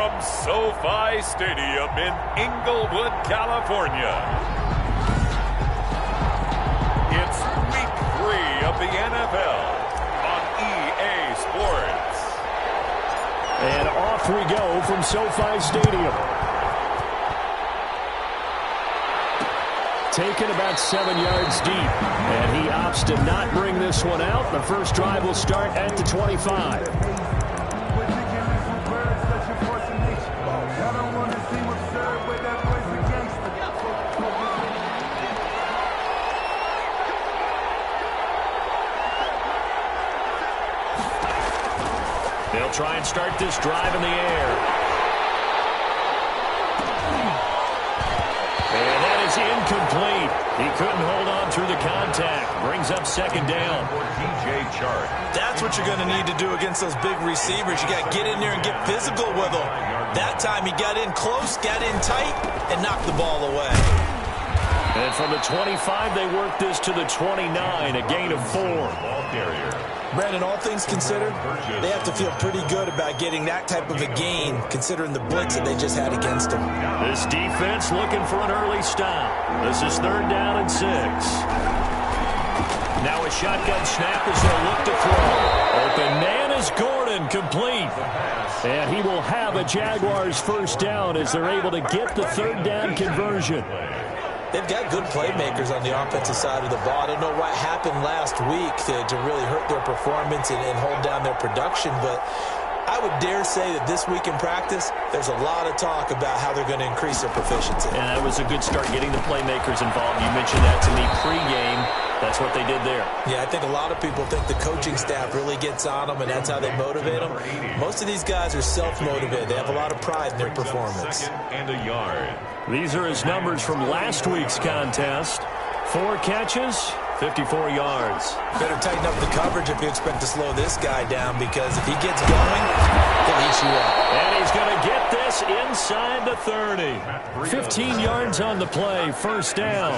from SoFi Stadium in Inglewood, California. It's Week 3 of the NFL on EA Sports. And off we go from SoFi Stadium. Taken about 7 yards deep. And he opts to not bring this one out. The first drive will start at the 25. They'll try and start this drive in the air. And that is incomplete. He couldn't hold on through the contact. Brings up second down. That's what you're going to need to do against those big receivers. You got to get in there and get physical with them. That time he got in close, got in tight, and knocked the ball away. And from the 25, they work this to the 29, a gain of 4. Brandon, all things considered, they have to feel pretty good about getting that type of a gain, considering the blitz that they just had against them. This defense looking for an early stop. This is 3rd down and 6. Now a shotgun snap as they'll look to throw. Open man is Gordon, complete. And he will have a Jaguars first down as they're able to get the 3rd down conversion. They've got good playmakers on the offensive side of the ball. I don't know what happened last week to really hurt their performance and hold down their production, but I would dare say that this week in practice, there's a lot of talk about how they're going to increase their proficiency. And that was a good start getting the playmakers involved. You mentioned that to me pregame. That's what they did there. Yeah, I think a lot of people think the coaching staff really gets on them, and that's how they motivate them. Most of these guys are self-motivated. They have a lot of pride in their performance. And a yard. These are his numbers from last week's contest. 4 catches, 54 yards. Better tighten up the coverage if you expect to slow this guy down, because if he gets going, he'll eat you up. And he's going to get this inside the 30. 15 yards on the play, first down.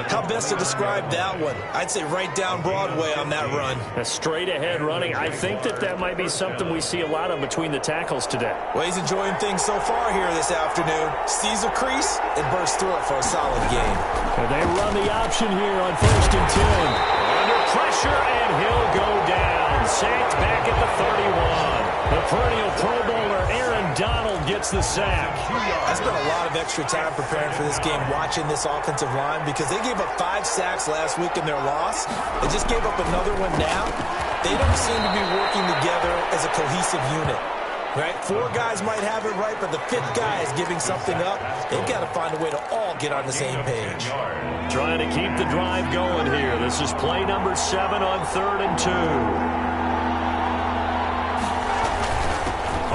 How best to describe that one? I'd say right down Broadway on that run. A straight ahead running. I think that might be something we see a lot of between the tackles today. Well, he's enjoying things so far here this afternoon. Sees a crease and bursts through it for a solid game. And they run the option here on 1st and 10. Under pressure, and he'll go down. Sacked back at the 31. The perennial Pro Bowler Aaron Donald gets the sack. I spent a lot of extra time preparing for this game, watching this offensive line, because they gave up 5 sacks last week in their loss. They just gave up another one now. They don't seem to be working together as a cohesive unit. Right? 4 guys might have it right, but the 5th guy is giving something up. They've got to find a way to all get on the same page. Trying to keep the drive going here. This is play number 7 on 3rd and 2.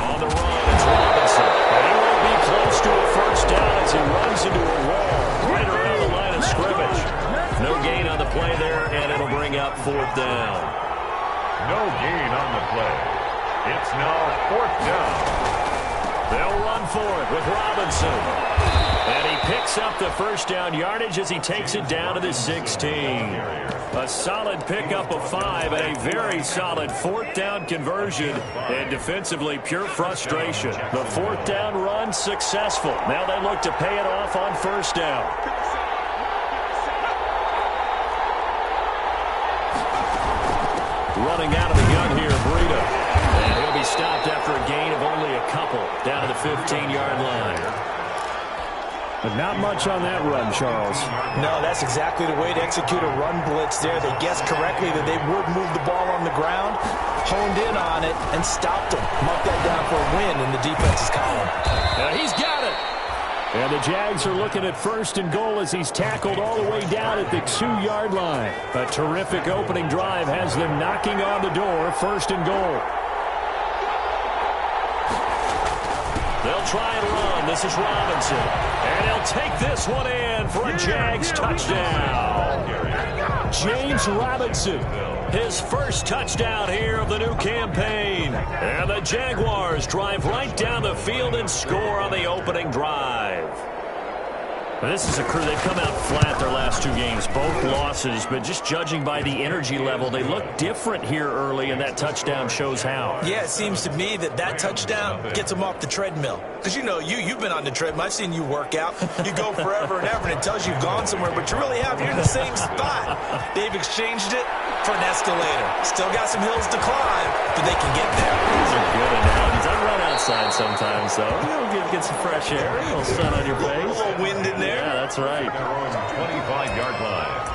On the run, it's Robinson. And he won't be close to a first down as he runs into a wall right around the line of scrimmage. No gain on the play there, and it'll bring up 4th down. No gain on the play. It's now 4th down. They'll run for it with Robinson. And he picks up the first down yardage as he takes it down to the 16. A solid pickup of 5 and a very solid 4th down conversion. And defensively, pure frustration. The 4th down run successful. Now they look to pay it off on 1st down. Running out of the gun here, Breida. And he'll be stopped after a gain of only a couple down to the 15-yard line. But not much on that run, Charles. No, that's exactly the way to execute a run blitz there. They guessed correctly that they would move the ball on the ground, honed in on it, and stopped them. Mark that down for a win in the defense's column. He's got it. And the Jags are looking at 1st and goal as he's tackled all the way down at the 2-yard line. A terrific opening drive has them knocking on the door, 1st and goal. They'll try and run. This is Robinson. And he'll take this one in for a Jags touchdown. James Robinson, his first touchdown here of the new campaign. And the Jaguars drive right down the field and score on the opening drive. This is a crew, they've come out flat their last 2 games, both losses, but just judging by the energy level, they look different here early, and that touchdown shows how. Yeah, it seems to me that touchdown gets them off the treadmill. Because, you know, you've been on the treadmill. I've seen you work out. You go forever and ever, and it tells you you've gone somewhere, but you really have. You're in the same spot. They've exchanged it for an escalator. Still got some hills to climb, but they can get there. These are good analogies. I run outside sometimes, though. Get some fresh air, a little sun on your face. A little wind in there. Yeah, that's right. 25-yard line.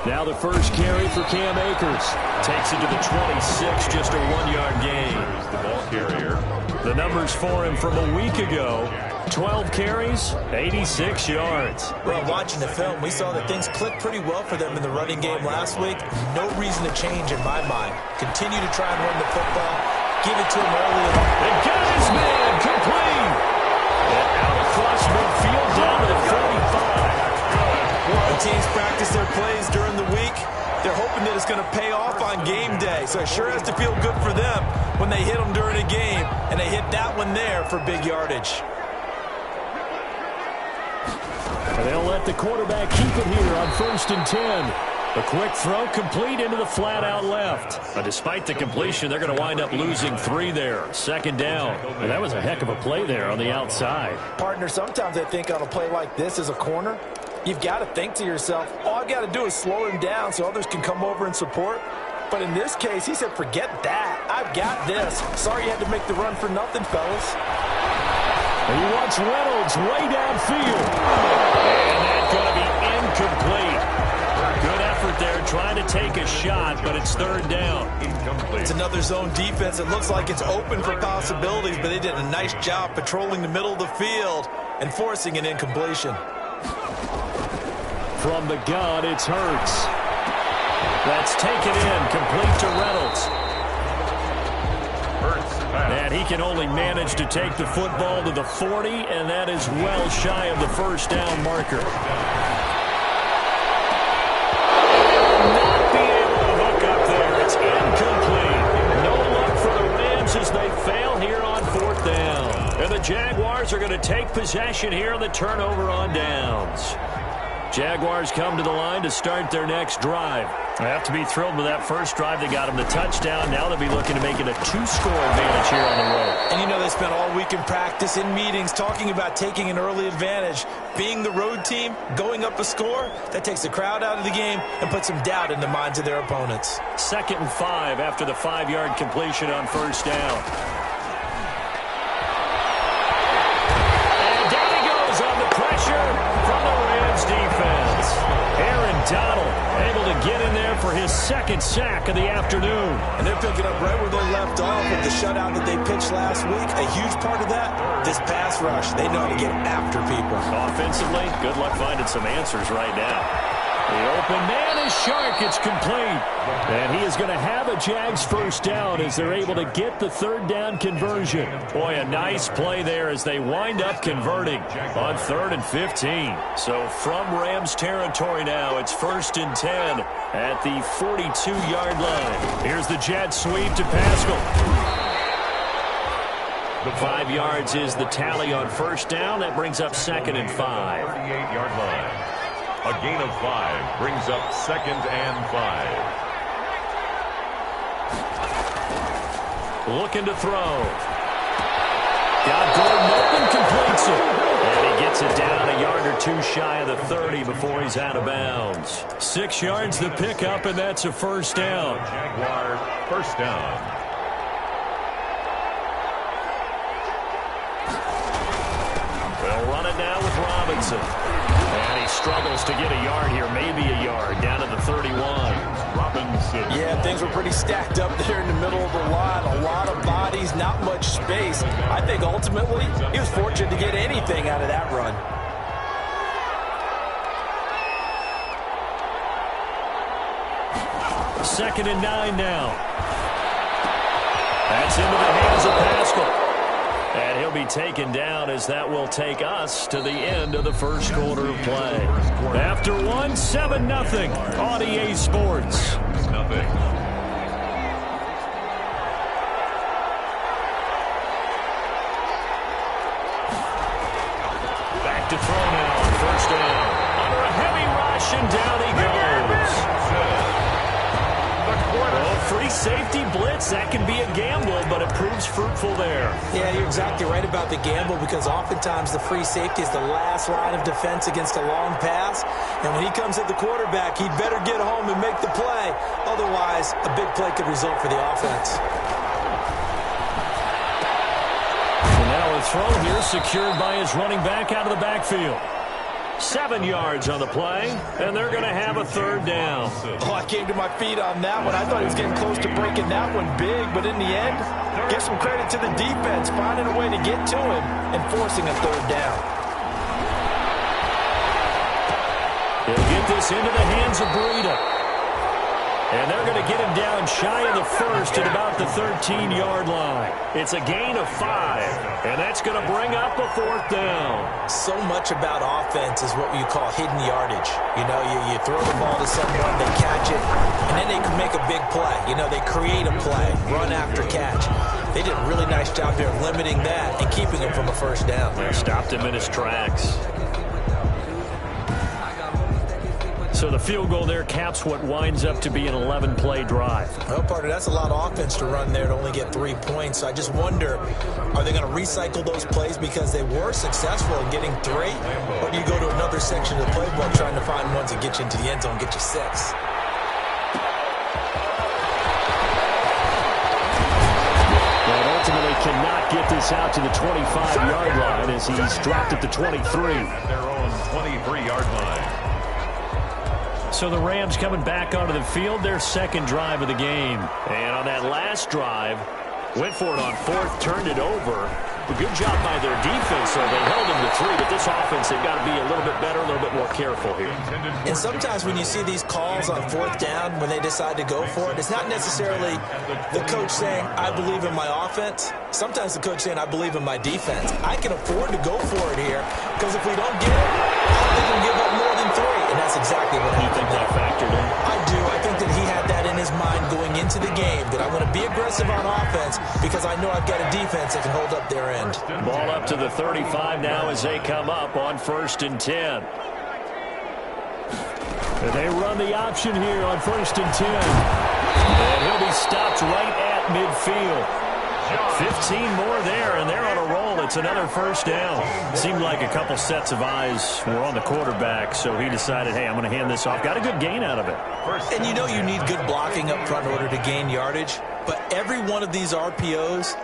Now the first carry for Cam Akers. Takes it to the 26, just a 1-yard gain. Here's the ball carrier. The numbers for him from a week ago. 12 carries, 86 yards. Well, watching the film, we saw that things clicked pretty well for them in the running game last week. No reason to change in my mind. Continue to try and run the football. Give it to him early. They got his man complete. And out across midfield down to the 45. When teams practice their plays during the week, they're hoping that it's going to pay off on game day. So it sure has to feel good for them when they hit them during a game, and they hit that one there for big yardage. And they'll let the quarterback keep it here on 1st and 10. A quick throw complete into the flat out left. But despite the completion, they're going to wind up losing 3 there. 2nd down. And that was a heck of a play there on the outside. Partner, sometimes I think on a play like this as a corner, you've got to think to yourself, all I've got to do is slow him down so others can come over and support. But in this case, he said, forget that. I've got this. Sorry you had to make the run for nothing, fellas. And he wants Reynolds way downfield. And that's going to be incomplete. Good effort there trying to take a shot, but it's 3rd down. Incomplete. It's another zone defense. It looks like it's open for possibilities, but they did a nice job patrolling the middle of the field and forcing an incompletion. From the gun, it's Hurts. That's taken in, complete to Reynolds. And he can only manage to take the football to the 40, and that is well shy of the 1st down marker. Not be able to hook up there. It's incomplete. No luck for the Rams as they fail here on 4th down. And the Jaguars are going to take possession here on the turnover on downs. Jaguars come to the line to start their next drive. They have to be thrilled with that first drive. They got them the touchdown. Now they'll be looking to make it a 2-score advantage here on the road. And you know they spent all week in practice, in meetings, talking about taking an early advantage. Being the road team, going up a score, that takes the crowd out of the game and puts some doubt in the minds of their opponents. 2nd and 5 after the 5-yard completion on 1st down. And down he goes on the pressure from the Rams defense. Aaron Donald able to get in there for his 2nd sack of the afternoon. And they're picking up right where they left off with the shutout that they pitched last week. A huge part of that, this pass rush. They know how to get after people. Offensively, good luck finding some answers right now. The open man is Shark. It's complete. And he is going to have a Jags 1st down as they're able to get the 3rd down conversion. Boy, a nice play there as they wind up converting on 3rd and 15. So from Rams territory now, it's 1st and 10 at the 42-yard line. Here's the jet sweep to Pascal. 5 yards is the tally on 1st down. That brings up 2nd and 5. 38-yard line. A gain of 5 brings up 2nd and 5. Looking to throw. Got Gordon open, completes it. And he gets it down a yard or 2 shy of the 30 before he's out of bounds. 6 yards the pickup, and that's a 1st down. Jaguars 1st down. They'll run it now with Robinson. And he struggles to get a yard here, maybe a yard, down to the 31. Robinson. Yeah, things were pretty stacked up there in the middle of the line. A lot of bodies, not much space. I think ultimately he was fortunate to get anything out of that run. Second and 9 now. That's into the hands of Pascal. And he'll be taken down as that will take us to the end of the first quarter of play. After one, 7-0 on EA Sports. Back to throw now on first down. Under a heavy rush, and down he goes. Well, free safety blitz, that can be a gamble, but it proves fruitful there. Yeah, you're exactly right about the gamble because oftentimes the free safety is the last line of defense against a long pass. And when he comes at the quarterback, he'd better get home and make the play. Otherwise, a big play could result for the offense. And now a throw here secured by his running back out of the backfield. 7 yards on the play, and they're going to have a third down. Oh, I came to my feet on that one. I thought he was getting close to breaking that one big, but in the end, give some credit to the defense, finding a way to get to him and forcing a third down. He'll get this into the hands of Breida. And they're going to get him down shy of the first at about the 13-yard line. It's a gain of 5, and that's going to bring up a fourth down. So much about offense is what you call hidden yardage. You know, you throw the ball to someone, they catch it, and then they can make a big play. You know, they create a play, run after catch. They did a really nice job there limiting that and keeping him from a first down. They stopped him in his tracks. So the field goal there caps what winds up to be an 11-play drive. Well, partner, that's a lot of offense to run there to only get 3 points. So I just wonder, are they going to recycle those plays because they were successful in getting 3? Or do you go to another section of the playbook trying to find ones that get you into the end zone, get you 6? But ultimately cannot get this out to the 25-yard line as he's dropped at the 23. Their own 23-yard line. So the Rams coming back onto the field, their second drive of the game. And on that last drive, went for it on fourth, turned it over. A good job by their defense, so they held them to 3. But this offense, they've got to be a little bit better, a little bit more careful here. And sometimes when you see these calls on fourth down, when they decide to go for it, it's not necessarily the coach saying, I believe in my offense. Sometimes the coach saying, I believe in my defense. I can afford to go for it here, because if we don't get it, I don't think we'll give up more than 3. And that's exactly what happened. You think that factored in? I do. I think that he had that in his mind going into the game, that I want to be aggressive on offense because I know I've got a defense that can hold up their end. Ball up to the 35 now as they come up on 1st and 10. And they run the option here on 1st and 10. And he'll be stopped right at midfield. 15 more there, and they're on a roll. It's another first down. Seemed like a couple sets of eyes were on the quarterback, so he decided, hey, I'm going to hand this off. Got a good gain out of it. And you know you need good blocking up front in order to gain yardage, but every one of these RPOs,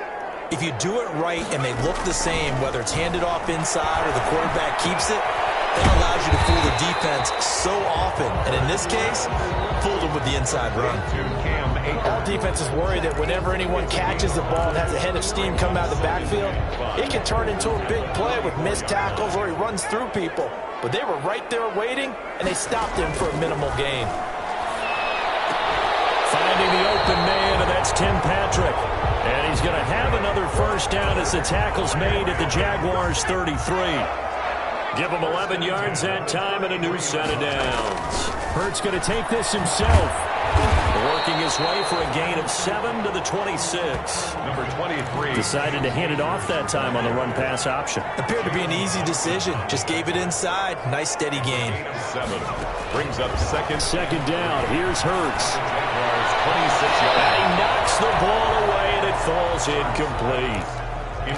if you do it right and they look the same, whether it's handed off inside or the quarterback keeps it, that allows you to fool the defense so often. And in this case, fooled them with the inside run. All defense is worried that whenever anyone catches the ball and has a head of steam come out of the backfield, it can turn into a big play with missed tackles or he runs through people. But they were right there waiting, and they stopped him for a minimal gain. Finding the open man, and that's Tim Patrick. And he's going to have another first down as the tackle's made at the Jaguars' 33. Give him 11 yards that time and a new set of downs. Hurts going to take this himself. Working his way for a gain of 7 to the 26. Number 23. Decided to hand it off that time on the run-pass option. Appeared to be an easy decision. Just gave it inside. Nice steady gain. 7. Brings up second. Second down. Here's Hurts. 26 yards. And he knocks the ball away, and it falls incomplete.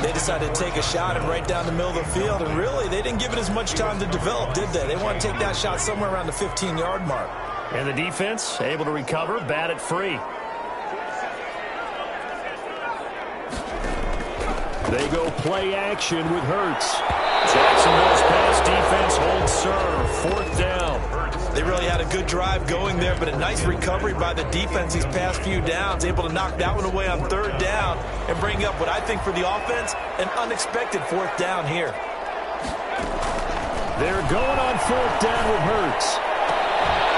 They decided to take a shot and right down the middle of the field, and really, they didn't give it as much time to develop, did they? They want to take that shot somewhere around the 15-yard mark. And the defense able to recover, bat it free. They go play action with Hurts. Jacksonville's pass defense holds serve. 4th down. They really had a good drive going there, but a nice recovery by the defense these past few downs, able to knock that one away on 3rd down and bring up what I think for the offense, an unexpected 4th down here. They're going on 4th down with Hurts.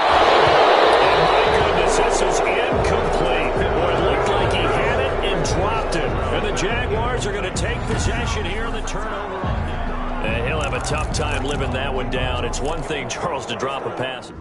And my goodness, this is incomplete. Boy, it looked like he had it and dropped intercepted. And the Jaguars are going to take possession here on the turnover. And he'll have a tough time living that one down. It's one thing, Charles, to drop a pass.